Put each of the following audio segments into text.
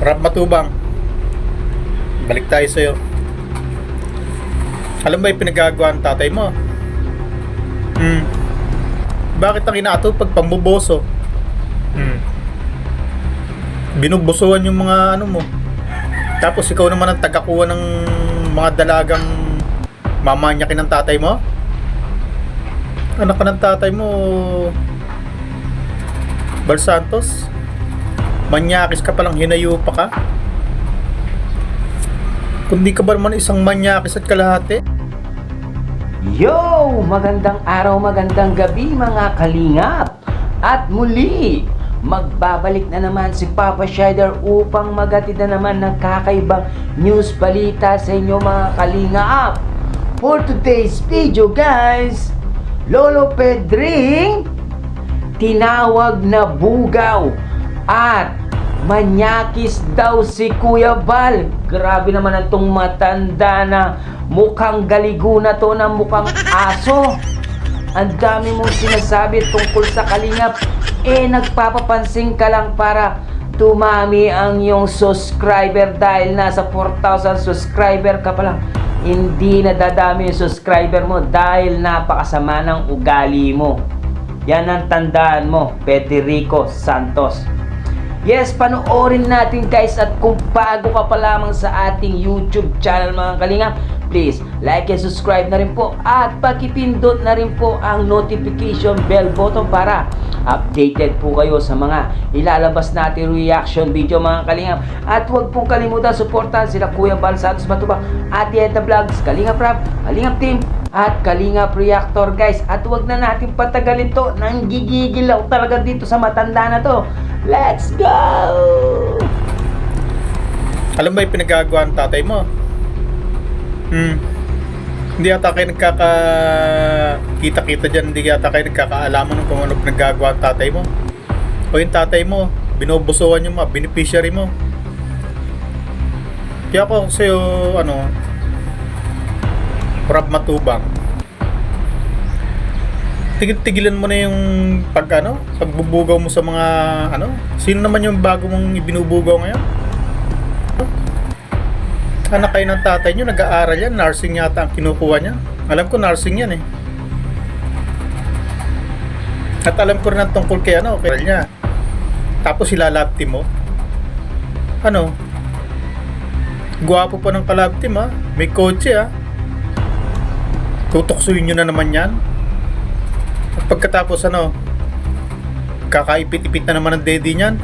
Rap Matubang, balik tayo sa'yo. Alam ba yung pinagagawa ng tatay mo? Bakit ang inaatupag pag pambuboso? Binubusuhan yung mga ano mo. Tapos ikaw naman ang tagakuha ng mga dalagang mamanyakin ng tatay mo? Anak ka ng tatay mo, Bal Santos? Manyakis ka palang, hinayupa ka? Kundi ka ba naman isang manyakis at kalahati? Yo! Magandang araw, magandang gabi mga kalingap! At muli, magbabalik na naman si Papa Shider upang magatid na naman ng kakaibang news balita sa inyo mga kalingap. For today's video guys, Lolo Pedring tinawag na bugaw at manyakis daw si Kuya Bal. Grabe naman itong matanda na mukhang galigo na to, na mukhang aso. Ang dami mong sinasabi tungkol sa kalingap. Nagpapapansin ka lang para tumami ang iyong subscriber dahil nasa 4,000 subscriber ka pa lang. Hindi na dadami yung subscriber mo dahil napakasama ng ugali mo. Yan ang tandaan mo, Federico Santos. Yes, panoorin natin guys, at kung bago ka pa lamang sa ating YouTube channel mga kalingap, please like and subscribe na rin po at pakipindot na rin po ang notification bell button para updated po kayo sa mga ilalabas natin reaction video mga kalingap. At huwag pong kalimutan suportahan sila Kuya Bal Santos Matubang, Ate Eda Vlogs, Kalingap Rap, Kalingap Team at Kalingap Reactor guys. At huwag na natin patagalin to, nang gigigil ako talaga dito sa matanda na to. Let's go! Alam ba yung pinagagawa ng tatay mo? Hindi yata kayo nagkakakita-kita dyan. Hindi yata kayo nagkakaalaman kung ano pinagagawa ng tatay mo. O yung tatay mo, binubusuhan yung mga beneficiary mo. Kaya ako sa'yo, Rap Matubang, tigil-tigilan mo na yung pagbubugaw mo sa mga sino naman yung bago mong ibinubugaw ngayon? Anak kayo ng tatay nyo, nag-aaral yan, nursing yata ang kinukuha niya. Alam ko nursing yan eh. At alam ko rin ang tungkol kay kay niya. Tapos ilalab team mo. Guwapo pa ng kalab team ha. May kotse ha. Tutuksuin nyo na naman yan. At pagkatapos kakaipit-ipit na naman ang daddy niyan.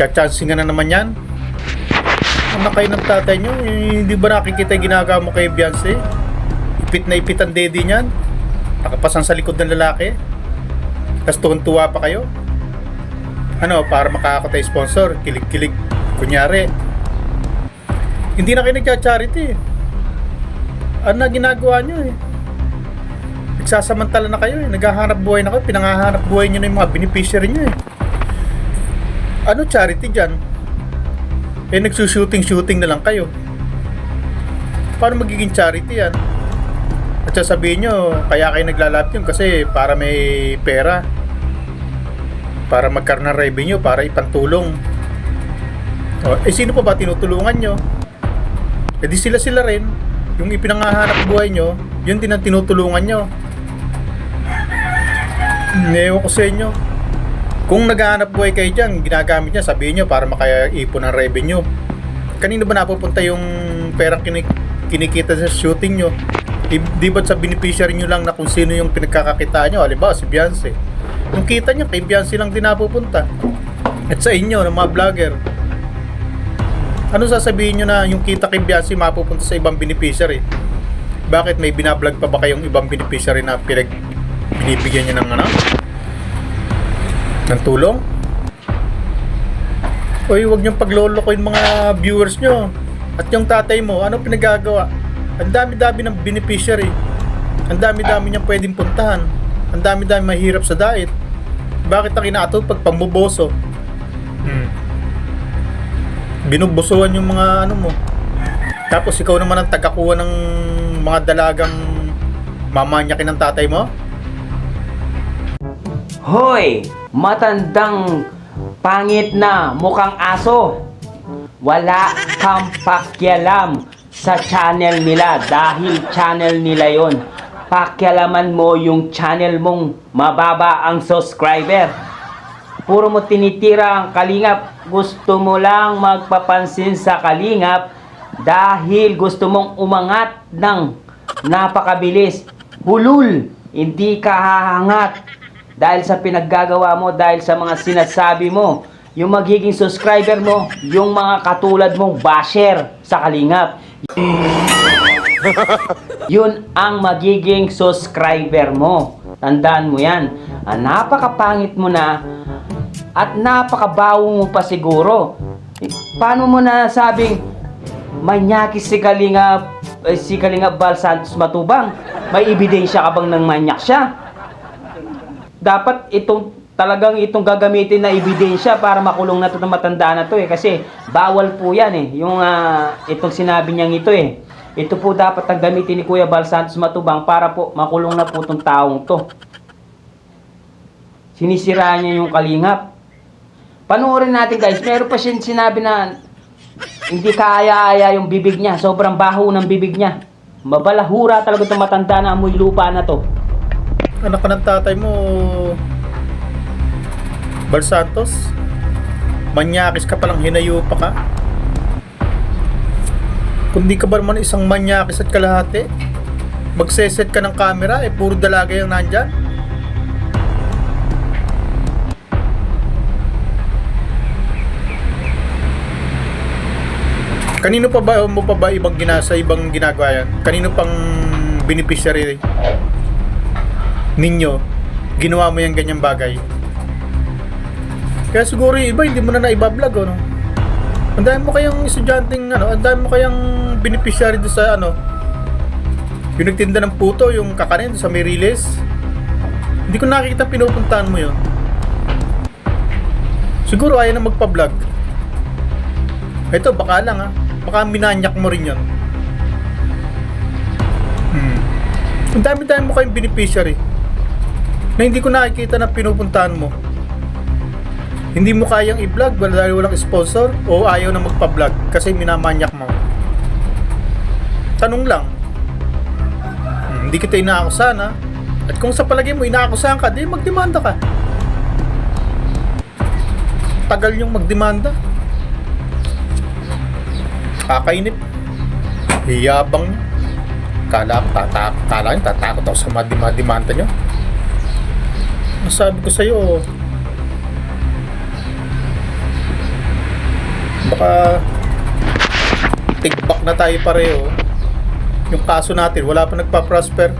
Chachancing na naman yan. Ano kayo ng tatay nyo? Hindi ba nakikita yung ginagawa mo kay Beyonce? Ipit na ipit ang daddy niyan. Nakapasan sa likod ng lalaki. Tapos tuwan-tuwa pa kayo. Para makakakot tayo sponsor. Kilig-kilig. Kunyari, hindi na kayo nagcha-charity. Ano na ginagawa nyo eh? Nagsasamantala na kayo eh. Naghahanap buhay na kayo. Pinangahanap buhay nyo na yung mga beneficiary nyo eh. Ano charity dyan? Nagsushooting na lang kayo. Paano magiging charity yan? At sasabihin nyo, kaya kayo naglalab yun kasi para may pera. Para magkaroon ng revenue, para ipantulong. Sino pa ba tinutulungan nyo? Di sila rin. Yung ipinangahanap buhay nyo, yun din ang tinutulungan nyo. Ewan ko sa inyo. Kung naghahanap buhay kayo dyan, ginagamit niya, sabihin nyo para makaipon ng revenue. Kanino ba napupunta yung perang kinikita sa shooting nyo? Di ba sa beneficiary nyo lang na kung sino yung pinagkakakitaan nyo? Halimbawa si Beyonce. Yung kita nyo, kay Beyonce lang din napupunta. At sa inyo, ng mga vlogger, ano sasabihin nyo na yung kita kay Beyonce mapupunta sa ibang beneficiary? Bakit may binablog pa ba kayong ibang beneficiary na binibigyan nyo ng tulong? Huwag nyong paglolokohin mga viewers nyo. At yung tatay mo, ano pinagagawa? Ang dami-dami ng beneficiary. Ang dami-dami niyang pwedeng puntahan. Ang dami-dami mahirap sa diet. Bakit ang inaatupag pag pambuboso? Binubusuhan yung mga mo. Tapos ikaw naman ang tagakuha ng mga dalagang mamanyakin ng tatay mo? Hoy! Matandang pangit na mukhang aso. Wala kang pakialam sa channel nila dahil channel nila yon. Pakialaman mo yung channel mong mababa ang subscriber. Puro mo tinitira ang Kalingap. Gusto mo lang magpapansin sa Kalingap dahil gusto mong umangat ng napakabilis. Hulul! Hindi ka hahangat dahil sa pinaggagawa mo, dahil sa mga sinasabi mo. Yung magiging subscriber mo, yung mga katulad mong basher sa Kalingap. Yun ang magiging subscriber mo. Tandaan mo yan. Napakapangit mo na at napakabawo mo pa siguro. Paano mo na sabing manyakis si Kalingap Bal Santos Matubang? May ebidensya ka bang ng manyak siya? Dapat itong gagamitin na ebidensya para makulong na ito ng matanda na to kasi bawal po yan yung itong sinabi niyang ito ito po dapat ang gamitin ni Kuya Bal Santos Matubang para po makulong na po itong taong to. Sinisira niya yung Kalingap. Panoorin natin guys, meron pa siyang sinabi na hindi kaya-aya yung bibig niya, sobrang baho ng bibig niya. Mabalahura talaga itong matanda na amoy lupa na to. Anak ka ng tatay mo, Bal Santos, manyakis ka palang, hinayupa ka. Kung di ka ba naman isang manyakis at kalahati, magseset ka ng camera, puro dalaga yung nandyan. Kanino pa ba mo pa ba ibang ibang ginagawa yan? Kanino pang beneficiary ninyo ginawa mo yung ganyang bagay? Kaya siguro yung iba hindi mo na iba-vlog no? Ang dami mo kayang estudyanteng ang dami mo kayang beneficiary doon sa yung nagtinda ng puto, yung kakanin doon sa Meriles. Hindi ko nakikita pinupuntahan mo yun. Siguro ayaw na magpa-vlog. Ito baka lang baka minanyak mo rin yun. Ang dami-dami mo kayong beneficiary na hindi ko nakikita na pinupuntahan mo. Hindi mo kayang i-vlog dahil walang sponsor o ayaw na magpa-vlog kasi minamanyak mo. Tanong lang. Hindi kita inaakusahan At kung sa palagay mo inaakusahan ka, di magdemanda ka. Tagal yung magdemanda. Kakainip. Hiyabang niya. Kala niyo tatakot ako sa demanda nyo. Masabi ko sa'yo, baka tigbak na tayo pareho. Yung kaso natin wala pa nagpa-prosper.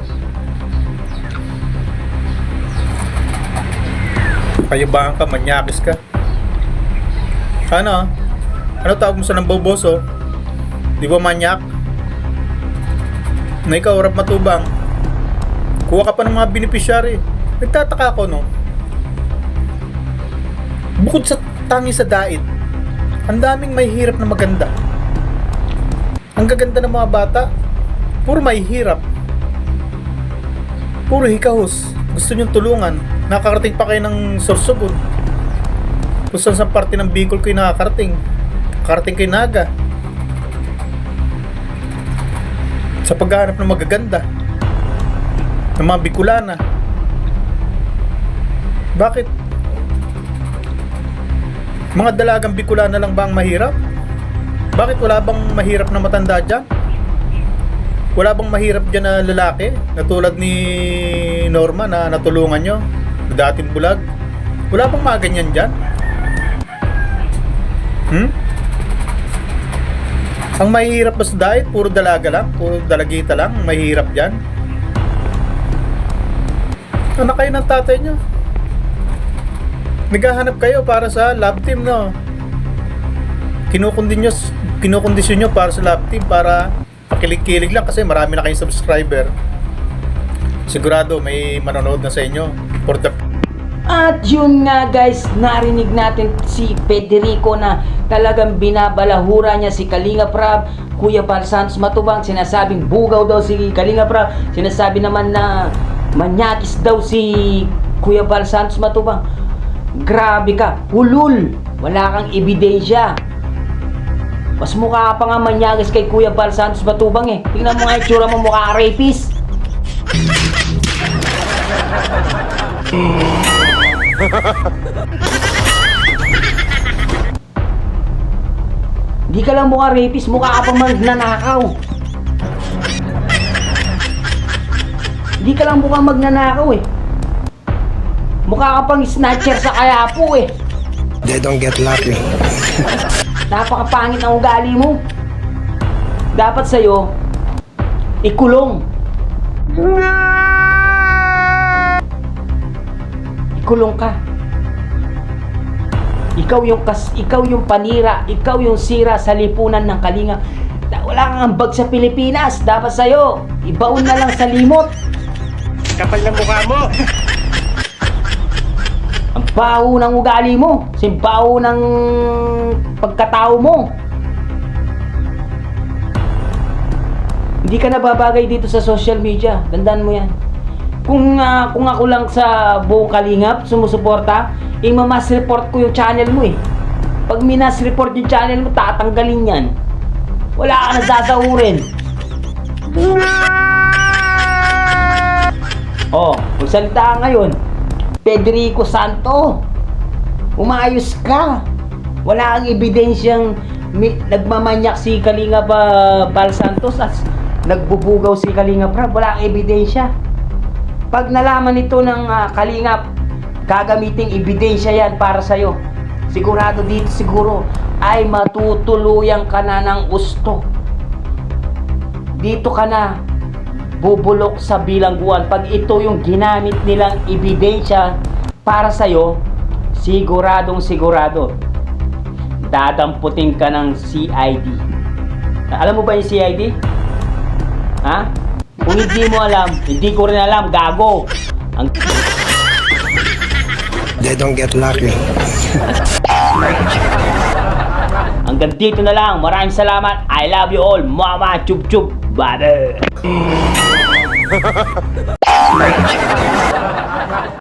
Payabangan ka, manyakis ka. Ano tawag mo sa namboboso? Di ba manyak? Na ikaw, Rap Matubang, kuha ka pa ng mga beneficiary. Nagtataka ako bukod sa tangi sa dait, ang daming may hirap na maganda. Ang gaganda ng mga bata, puro may hirap, puro hikahos. Gusto nyong tulungan. Nakakarating pa kayo ng Sorsogon. Kung saan sa parte ng Bicol kayo nakakarating. Karating kayo Naga sa paghahanap ng magaganda, ng mga Bicolana. Bakit? Mga dalagang Bicolana lang ba ang mahirap? Bakit wala bang mahirap na matanda dyan? Wala bang mahirap dyan na lalaki na tulad ni Norma na natulungan nyo, dating bulag? Wala bang mga ganyan dyan? Ang mahirap ba sa diet? Puro dalaga lang? Puro dalagita lang? Mahirap dyan? Anak kayo ng tatay nyo. Naghahanap kayo para sa love team, no? Kinukondisyon nyo para sa love team, para pakilig-kilig lang kasi marami na kayong subscriber. Sigurado may manonood na sa inyo. At yun nga guys, narinig natin si Federico na talagang binabalahura niya si Kalingap Rab, Kuya Bal Santos Matubang. Sinasabing bugaw daw si Kalingap Rab. Sinasabi naman na manyakis daw si Kuya Bal Santos Matubang, grabe ka, hulul, wala kang ebidensya. Mas mukha ka pa nga manyagis kay Kuya Bal Santos Matubang eh. Tingnan mo nga yung tsura mo, mukha ka rapist. Di ka lang mukha rapist, mukha ka pang magnanakaw. Di ka lang mukha magnanakaw eh. Mukha ka pang snatcher sa Kayapo eh. They don't get lucky. Napakapangit ang ugali mo. Dapat sa'yo, ikulong. Ikulong ka. Ikaw yung panira, ikaw yung sira sa lipunan ng Kalinga. Wala kang ambag sa Pilipinas. Dapat sa'yo, ibaon na lang sa limot. Kapal ng mukha mo. Ang baho ng ugali mo. Simbaho ng pagkatao mo. Hindi ka nababagay dito sa social media. Tandaan mo yan. Kung ako lang sa buong Kalingap sumusuporta, mamas report ko yung channel mo eh. Pag minas report yung channel mo, tatanggalin yan. Wala ka na sasahurin. Oh, magsalita ngayon. Federico Santo, umayos ka. Wala kang ebidensyang nagmamanyak si Kalingap Bal Santos at nagbubugaw si Kalingap Rab. Wala kang ebidensya. Pag nalaman ito ng Kalingap, gagamiting ebidensya yan para sa'yo. Sigurado dito siguro ay matutuluyan ka na ng gusto. Dito ka na bubulok sa bilangguan. Pag ito yung ginamit nilang ebidensya para sa'yo, siguradong sigurado dadamputin ka ng CID. Alam mo ba yung CID? Ha? Kung hindi mo alam, hindi ko rin alam, gago. They don't get lucky. Hanggang dito na lang. Maraming salamat. I love you all. Mama, chup chup. Bye.